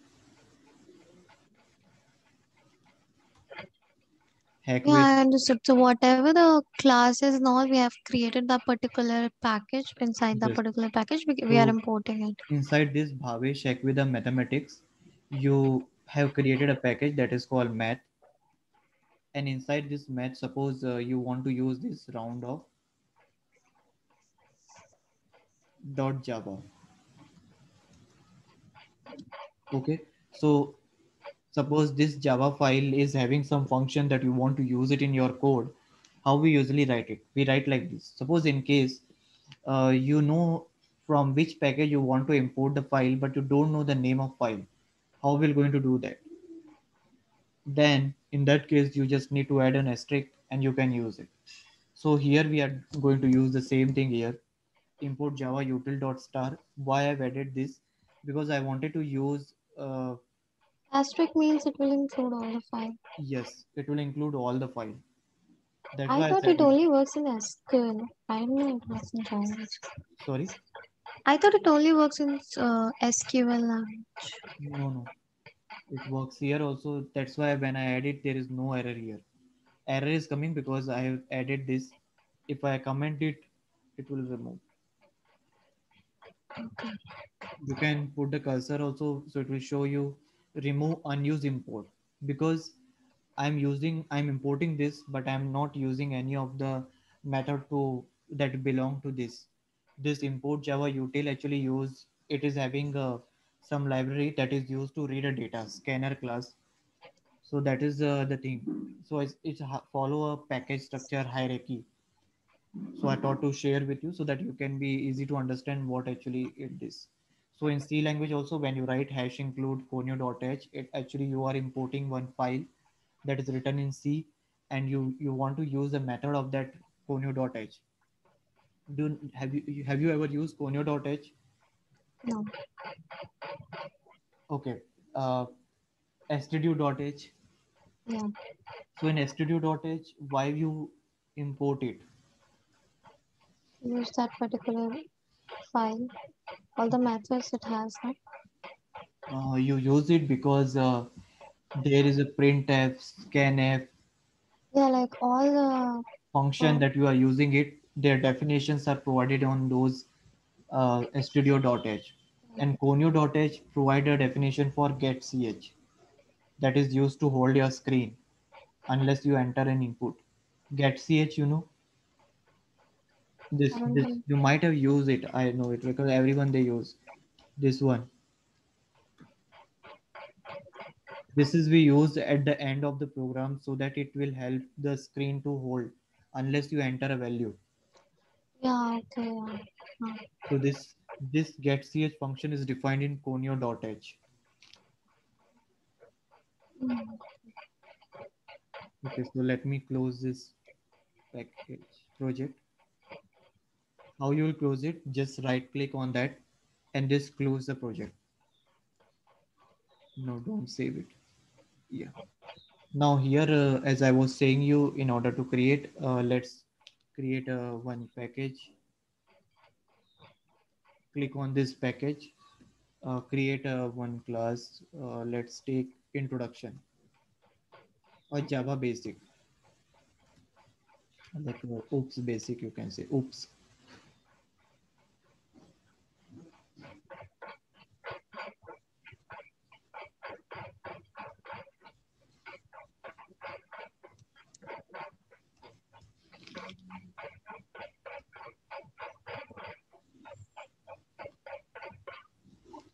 A: hack
B: Yeah,
A: with
B: I understood. So whatever the classes and all, we have created that particular package. Inside that
A: this.
B: particular package, we are
A: So
B: importing it.
A: inside this Bhavesh hack with mathematics, you have created a package that is called math. And inside this math, suppose you want to use this round of dot java. Okay, so suppose this Java file is having some function that you want to use it in your code. How we usually write it? We write like this. Suppose in case you know from which package you want to import the file, but you don't know the name of file. How we going to do that? Then in that case you just need to add an asterisk and you can use it. So here we are going to use the same thing here. Import java util.star. Why I've added this? Because I wanted to use
B: Asterisk means it will include all the file.
A: yes, it will include all the file. That's
B: I
A: why I
B: thought
A: said
B: it
A: it.
B: only works in SQL. I didn't know it works in Java.
A: Sorry.
B: I thought it only works in SQL language.
A: No, no. It works here also. That's why when I add it, there is no error here. Error is coming because I have added this. If I comment it, it will remove. You can put the cursor also, so it will show you remove unused import. Because I'm importing this, but I'm not using any of the method to that belong to this. This import Java util actually use it is having some library that is used to read a data scanner class. So that is the thing. So it's follow a package structure hierarchy. So I thought to share with you so that you can be easy to understand what actually it is. So in C language also, when you write hash include conio.h, it actually you are importing one file that is written in C, and you want to use the method of that conio.h. Have you ever used conio.h?
B: No.
A: Okay. uh, stdio.h.
B: Yeah.
A: So in stdio.h, why you import it?
B: Use that particular file. All the methods it has, no?
A: You use it because there is a printf, scanf
B: Yeah, like all the
A: function that you are using it. Their definitions are provided on those stdio.h, and conio.h provide a definition for getch that is used to hold your screen unless you enter an input. Getch,
B: I don't
A: this
B: think.
A: you might have used it. I know it because everyone they use this one. This is we use at the end of the program so that it will help the screen to hold unless you enter a value.
B: Yeah, okay, yeah. Huh.
A: So this getch function is defined in conio.h.
B: Mm.
A: Okay, so let me close this package project. How you will close it? Just right click on that and just close the project. No, don't save it. Yeah. Now here, as I was saying you, in order to create, let's create a one package. Click on this package, create a one class. Let's take introduction or Java basic, like oops basic. You can say oops.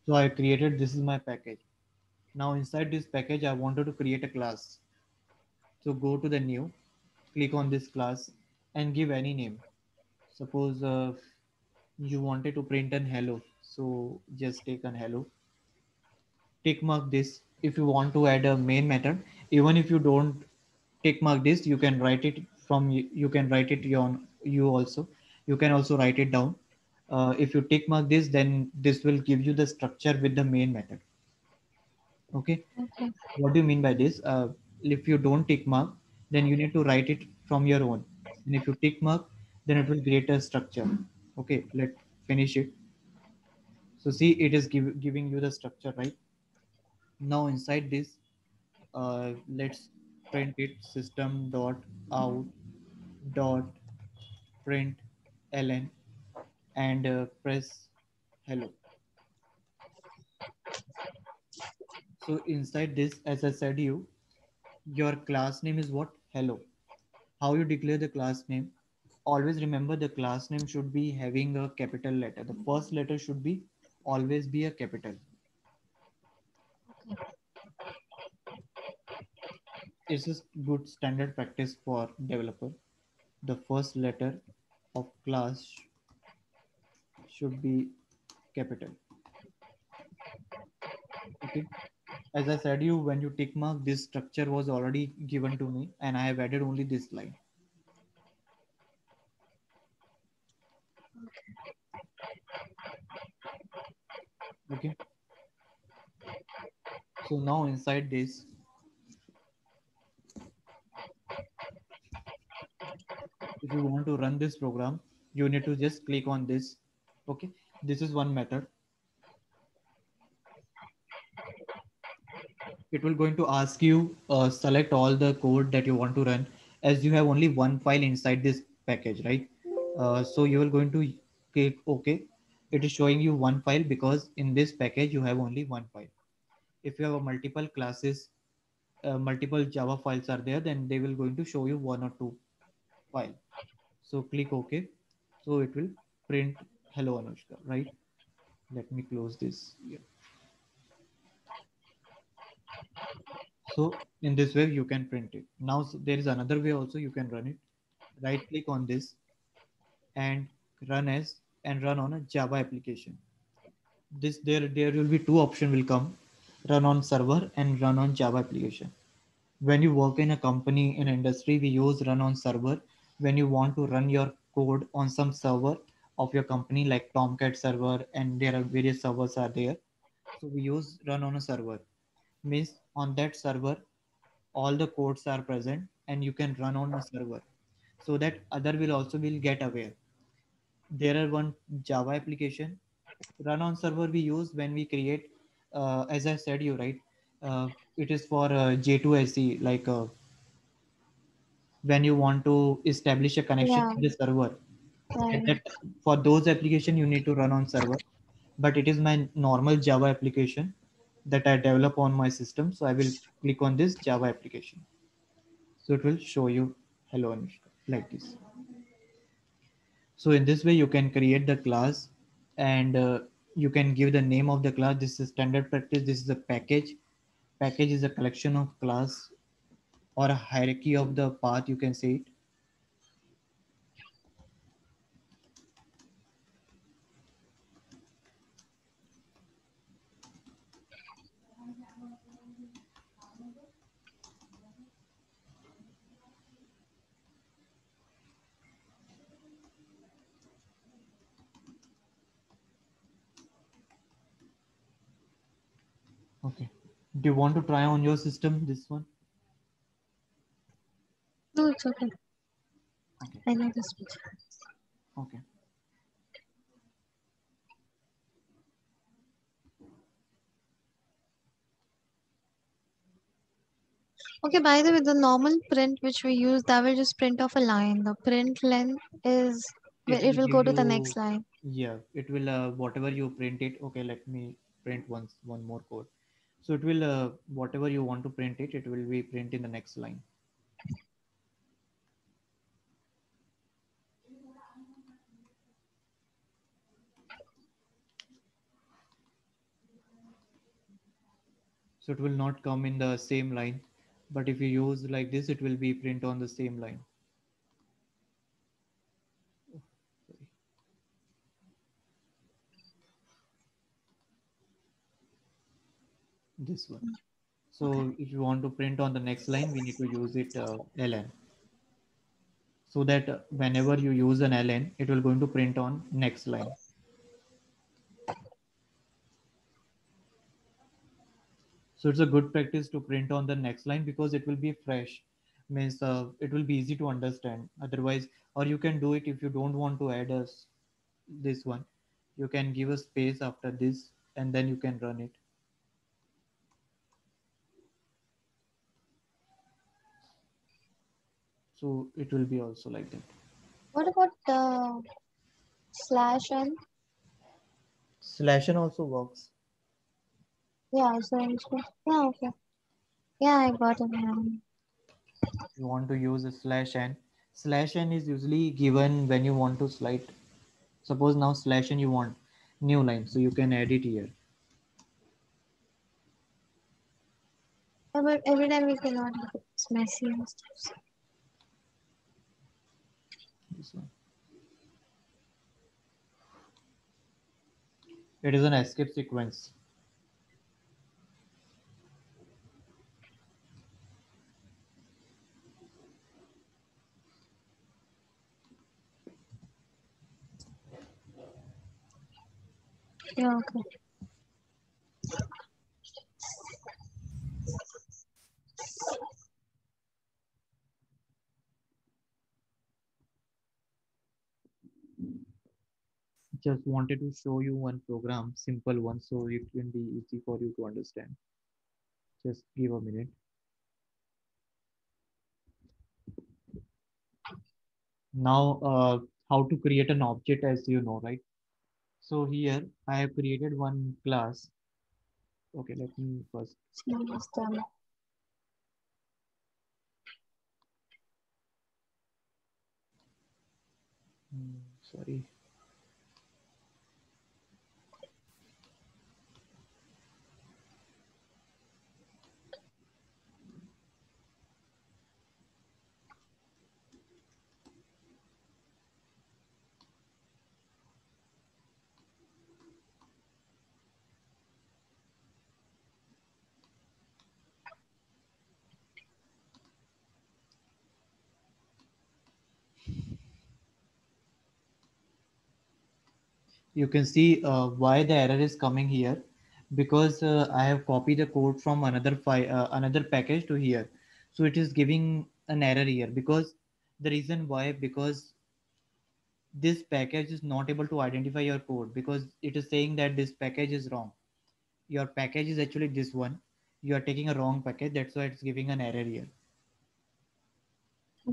A: So I created. This is my package. Now inside this package, I wanted to create a class. So go to the new, click on this class, and give any name. Suppose you wanted to print an hello, so just take an hello. Tick mark this. If you want to add a main method, even if you don't tick mark this, you can write it from you can write it on you also. You can also write it down. If you tick mark this, then this will give you the structure with the main method. Okay.
B: Okay.
A: What do you mean by this? If you don't tick mark, then you need to write it from your own. And if you tick mark, then it will create a structure. Okay, let's finish it. So see, it is giving you the structure, right? Now inside this, let's print it system dot out dot print ln and press hello. So inside this, as I said you, your class name is what? Hello. How you declare the class name? Always remember the class name should be having a capital letter. The first letter should be always be a capital. This is good standard practice for developer. The first letter of class should be capital. Okay. As I said you, when you tick mark, this structure was already given to me and I have added only this line. Okay. So now inside this, if you want to run this program, you need to just click on this. Okay. This is one method. It will going to ask you select all the code that you want to run, as you have only one file inside this package, right? So you are going to click OK. It is showing you one file because in this package you have only one file. If you have a multiple classes, multiple Java files are there, then they will going to show you one or two file. So click OK. So it will print hello Anushka, right? Let me close this here. So in this way you can print it. Now there is another way also you can run it. Right click on this and run as and run on a Java application. There will be two option will come, run on server and run on Java application. When you work in a company in industry, we use run on server. When you want to run your code on some server of your company, like Tomcat server, and there are various servers are there, so we use run on a server. Means on that server all the codes are present and you can run on a server, so that other will also will get aware. There are one Java application run on server we use when we create, as I said you right, it is for J2SE, like when you want to establish a connection
B: Yeah,
A: with the server. At
B: right.
A: that, for those application you need to run on server, but it is my normal Java application that I develop on my system, so I will click on this Java application, so it will show you hello Anushka like this. So in this way you can create the class, and you can give the name of the class. This is standard practice. This is a package. Package is a collection of class or a hierarchy of the path, you can say it. Okay, do you want to try on your system this one?
B: No, it's okay.
A: Okay.
B: I know this much.
A: Okay.
B: Okay, by the way, the normal print which we use, that will just print off a line. The print length is,
A: It
B: it
A: will
B: will
A: give
B: go to the
A: you,
B: next line.
A: yeah, it will whatever you print it. Okay, let me print once one more code. So it will whatever you want to print it, it will be print in the next line. So it will not come in the same line, but if you use like this, it will be print on the same line. Sorry. This one.
B: Okay.
A: So if you want to print on the next line, we need to use it ln, so that whenever you use an ln, it will going to print on next line. So it's a good practice to print on the next line because it will be fresh. Means it will be easy to understand. Otherwise, or you can do it if you don't want to add this one. You can give a space after this, and then you can run it. So it will be also like that.
B: What about the slash n?
A: Slash n also works.
B: Yeah, so yeah, okay. Yeah, I got it now.
A: You want to use a slash n. Slash n is usually given when you want to slide. Suppose now slash n you want new line, so you can add it here.
B: Yeah, but every time we cannot have it. It's messy and stuff.
A: This one. It is an escape sequence.
B: Yeah, okay.
A: Just wanted to show you one program, simple one, so it will be easy for you to understand. Just give a minute. Now, how to create an object, as you know, right? So here I have created one class. Okay, let me first.
B: It's almost done.
A: Sorry. You can see why the error is coming here, because I have copied the code from another file, another package to here. So it is giving an error here, because the reason why, because this package is not able to identify your code, because it is saying that this package is wrong. Your package is actually this one. You are taking a wrong package. That's why it's giving an error here.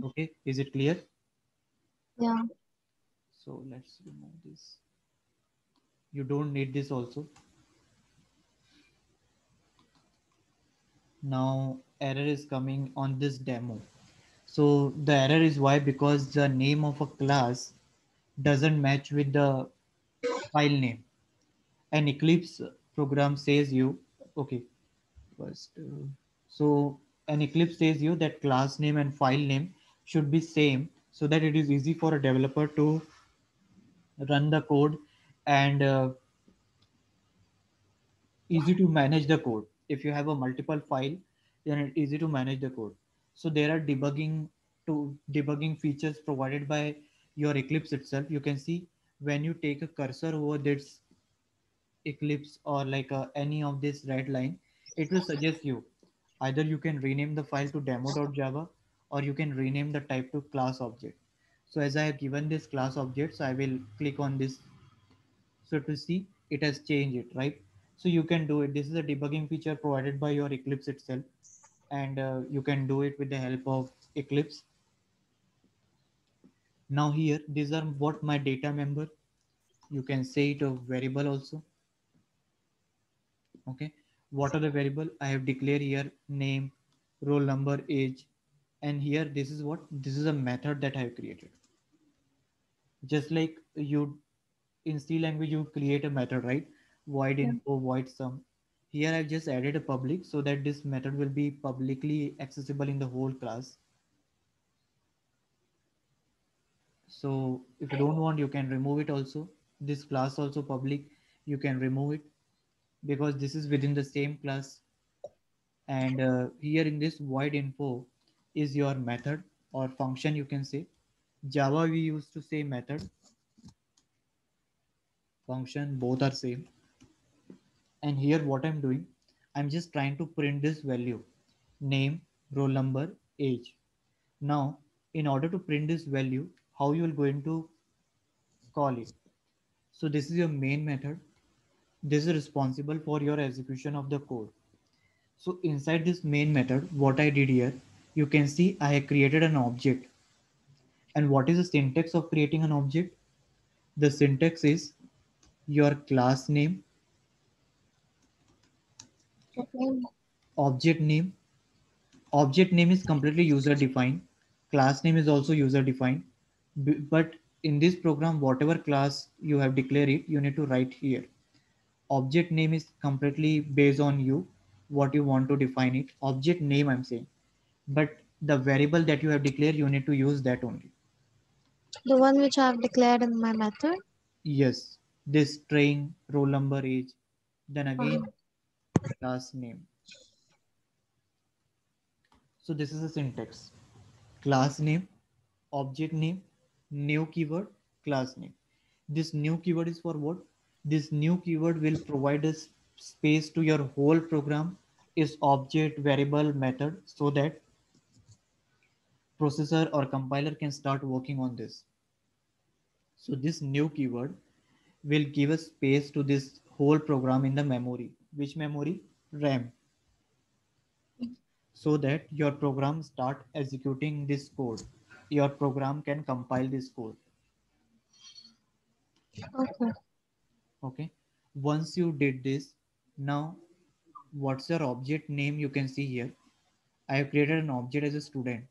A: Okay, is it clear?
B: Yeah.
A: So let's remove this. You don't need this also. Now error is coming on this demo. So the error is why, because the name of a class doesn't match with the file name. An Eclipse program says you, okay, first, so an Eclipse says you that class name and file name should be same, so that it is easy for a developer to run the code, and easy to manage the code. If you have a multiple file, then it's easy to manage the code. So there are debugging features provided by your Eclipse itself. You can see when you take a cursor over this Eclipse, or like any of this red line, it will suggest you either you can rename the file to demo.java, or you can rename the type to class object. So as I have given this class object, so I will click on this. So to see, it has changed it, right? So you can do it. This is a debugging feature provided by your Eclipse itself, and you can do it with the help of Eclipse. Now here, these are what my data member. You can say it a variable also. Okay, what are the variable I have declared here? Name, roll number, age, and here this is a method that I have created. Just like you in C language, you create a method, right? Void
B: Yeah.
A: info, void sum. Here I've just added a public, so that this method will be publicly accessible in the whole class. So if you don't want, you can remove it also. This class also public, you can remove it, because this is within the same class. And here in this void info is your method or function, you can say. Java we used to say method, function, both are same. And here what I'm doing, I'm just trying to print this value: name, roll number, age. Now in order to print this value, how you will going to call it? So this is your main method. This is responsible for your execution of the code. So inside this main method, what I did here, you can see I have created an object. And what is the syntax of creating an object? The syntax is your class name,
B: Okay.
A: object name. Object name is completely user defined. Class name is also user defined. But in this program, whatever class you have declared it, you need to write here. Object name is completely based on you, what you want to define it. Object name, I'm saying. But the variable that you have declared, you need to use that only.
B: The one which I have declared in my method.
A: Yes, this string, roll number, age. Then
B: Uh-huh.
A: again, class name. So this is a syntax. Class name, object name, new keyword, class name. This new keyword is for what? This new keyword will provide us space to your whole program is object, variable, method, so that processor or compiler can start working on this. So this new keyword will give a space to this whole program in the memory. Which memory? RAM. So that your program start executing this code. Your program can compile this code.
B: Okay.
A: Okay. Once you did this, now what's your object name? You can see here. I have created an object as a student.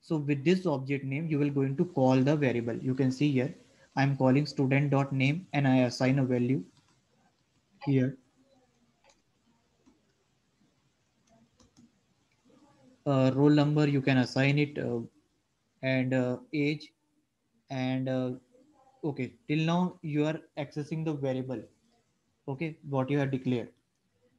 A: So with this object name, you will going to call the variable. You can see here, I'm calling student.name and I assign a value here. Roll number, you can assign it, and age, and okay, till now you are accessing the variable, okay, what you have declared.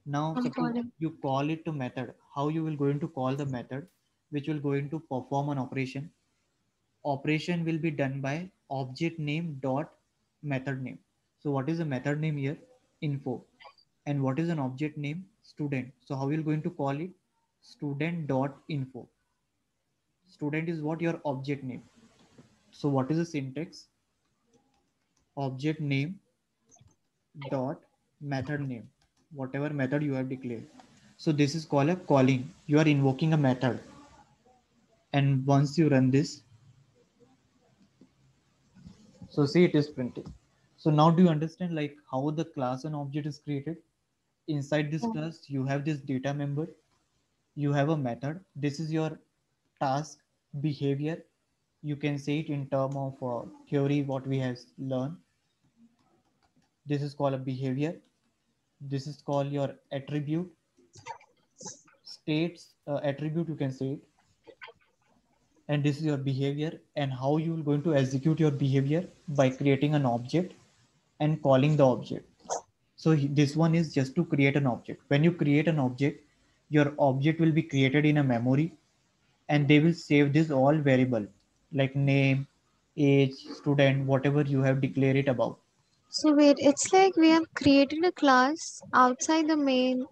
A: Now
B: I'm
A: suppose
B: calling.
A: you call it to method. How you will going to call the method which will going to perform an operation? Operation will be done by object name dot method name. So what is the method name here? Info. And what is an object name? Student. So how we are going to call it? Student dot info. Student is what? Your object name. So what is the syntax? Object name dot method name, whatever method you have declared. So this is called a calling. You are invoking a method, and once you run this, so see it is printed. So now do you understand like how the class and object is created? Inside this
B: Yeah.
A: class you have this data member, you have a method. This is your task behavior. You can say it in term of theory what we have learned. This is called a behavior. This is called your attribute. States attribute, you can say it. And this is your behavior, and how you are going to execute your behavior by creating an object and calling the object. So this one is just to create an object. When you create an object, your object will be created in a memory, and they will save this all variable like name, age, student, whatever you have declared it about.
B: So wait, it's like we have created a class outside the main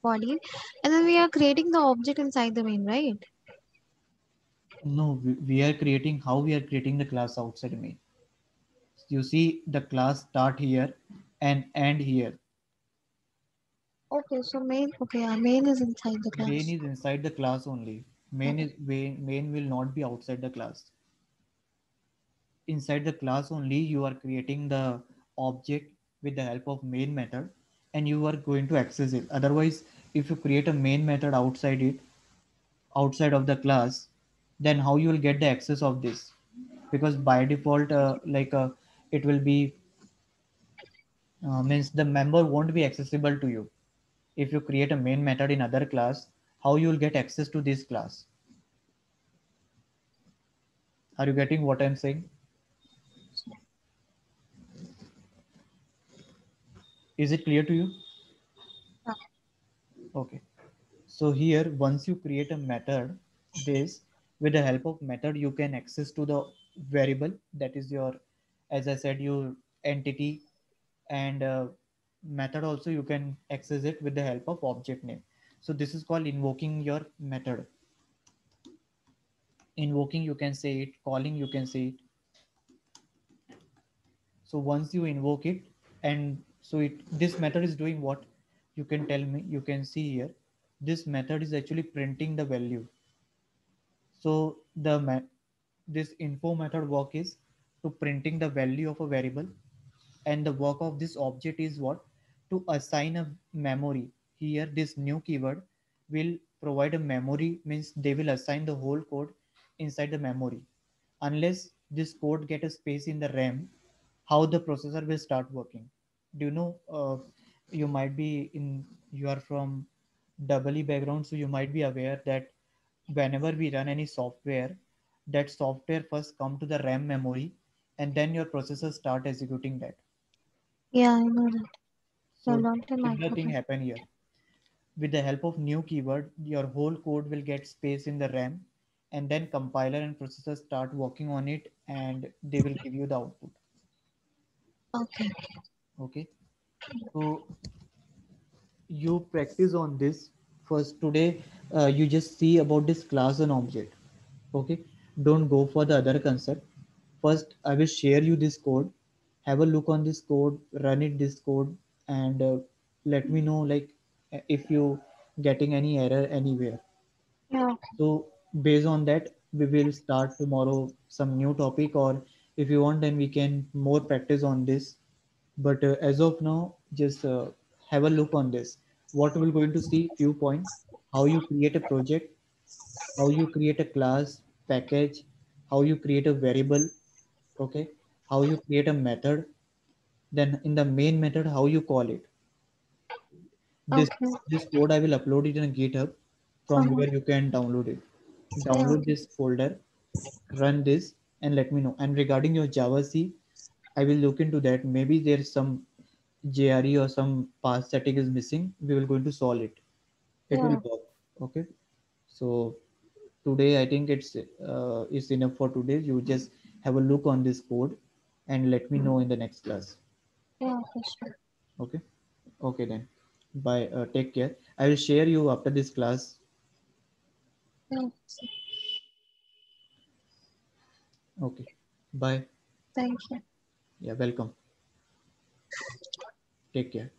B: body, and then we are creating the object inside the main, right?
A: No, we are creating, how we are creating the class outside main. You see the class start here and end here.
B: Okay, so main. Okay, yeah, main is inside the
A: Main
B: class.
A: is inside the class only. Main will not be outside the class. Inside the class only you are creating the object with the help of main method, and you are going to access it. Otherwise, if you create a main method outside it, outside of the class, then how you will get the access of this? Because by default, it will be means the member won't be accessible to you. If you create a main method in other class, how you will get access to this class? Are you getting what I'm saying? Is it clear to you?
B: Yeah.
A: Okay. So here, once you create a method, this, with the help of method, you can access to the variable that is your, as I said, your entity, and method also you can access it with the help of object name. So this is called invoking your method. Invoking, you can say it. Calling, you can say it. So once you invoke it, and so it, this method is doing what? You can tell me. You can see here. This method is actually printing the value. So this info method work is to printing the value of a variable, and the work of this object is what? To assign a memory. Here this new keyword will provide a memory, means they will assign the whole code inside the memory. Unless this code get a space in the RAM, how the processor will start working? Do you know? You might be in, you are from double background, so you might be aware that whenever we run any software, that software first come to the RAM memory, and then your processor start executing that.
B: Yeah, I know that. You
A: So
B: learned in
A: similar thing
B: Microsoft.
A: happen here. With the help of new keyword, your whole code will get space in the RAM, and then compiler and processor start working on it, and they will give you the output.
B: Okay.
A: Okay. So you practice on this first today. You just see about this class and object. Okay, don't go for the other concept. First I will share you this code. Have a look on this code, run it this code, and let me know like if you getting any error anywhere.
B: Yeah.
A: So based on that, we will start tomorrow some new topic, or if you want then we can more practice on this. But as of now, just have a look on this. What we're going to see, few points: how you create a project, how you create a class package, how you create a variable, okay, how you create a method, then in the main method how you call it. this
B: Okay.
A: this code I will upload it in a GitHub, from
B: Uh-huh.
A: where you can download it.
B: Yeah.
A: Download
B: Okay.
A: this folder, run this, and let me know. And regarding your Java C, I will look into that. Maybe there's some JRE or some path setting is missing. We will going to solve it. It will
B: Yeah.
A: work. Okay. So today I think it's enough for today. You just have a look on this code and let me know in the next class.
B: Yeah, for sure.
A: Okay. Okay then. Bye. Take care. I will share you after this class.
B: Yeah,
A: Okay. Bye.
B: thank you.
A: Yeah. Welcome. Take care.